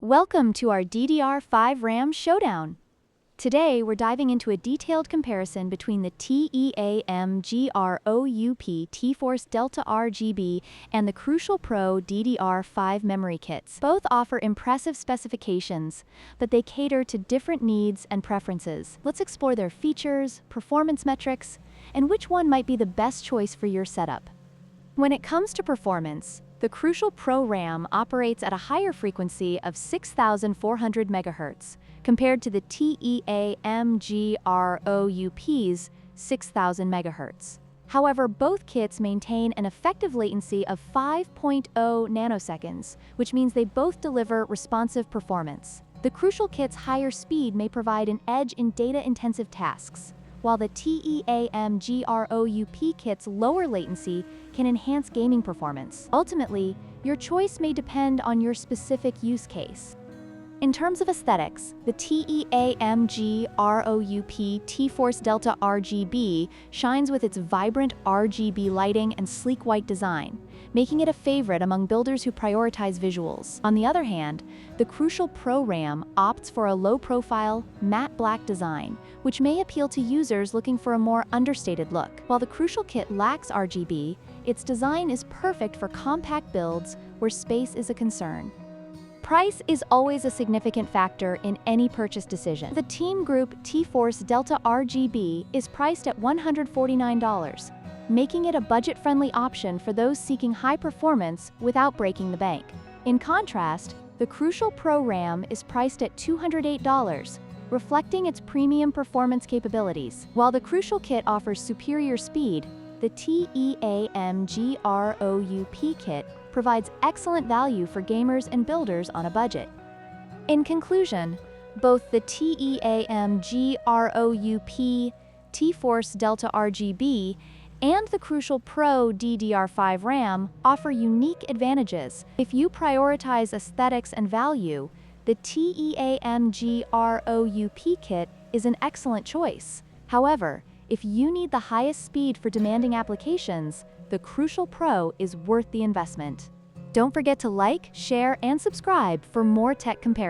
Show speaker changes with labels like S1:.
S1: Welcome to our DDR5 RAM Showdown. Today, we're diving into a detailed comparison between the TEAMGROUP T-Force Delta RGB and the crucial Pro DDR5 memory kits. Both offer impressive specifications, but they cater to different needs and preferences. Let's explore their features, performance metrics, and which one might be the best choice for your setup. When it comes to performance, the crucial Pro RAM operates at a higher frequency of 6,400 MHz compared to the TEAMGROUP's 6,000 MHz. However, both kits maintain an effective latency of 5.0 nanoseconds, which means they both deliver responsive performance. The crucial kit's higher speed may provide an edge in data-intensive tasks, while the TEAMGROUP kit's lower latency can enhance gaming performance. Ultimately, your choice may depend on your specific use case. In terms of aesthetics, the TEAMGROUP T-Force Delta RGB shines with its vibrant RGB lighting and sleek white design, making it a favorite among builders who prioritize visuals. On the other hand, the crucial Pro RAM opts for a low-profile, matte black design, which may appeal to users looking for a more understated look. While the crucial kit lacks RGB, its design is perfect for compact builds where space is a concern. Price is always a significant factor in any purchase decision. The TEAMGROUP T-Force Delta RGB is priced at $149, making it a budget-friendly option for those seeking high performance without breaking the bank. In contrast, the crucial Pro RAM is priced at $208, reflecting its premium performance capabilities. While the crucial kit offers superior speed, the TEAMGROUP kit provides excellent value for gamers and builders on a budget. In conclusion, both the TEAMGROUP T-Force Delta RGB and the crucial Pro DDR5 RAM offer unique advantages. If you prioritize aesthetics and value, the TEAMGROUP kit is an excellent choice. However, if you need the highest speed for demanding applications, the crucial Pro is worth the investment. Don't forget to like, share, and subscribe for more tech comparisons.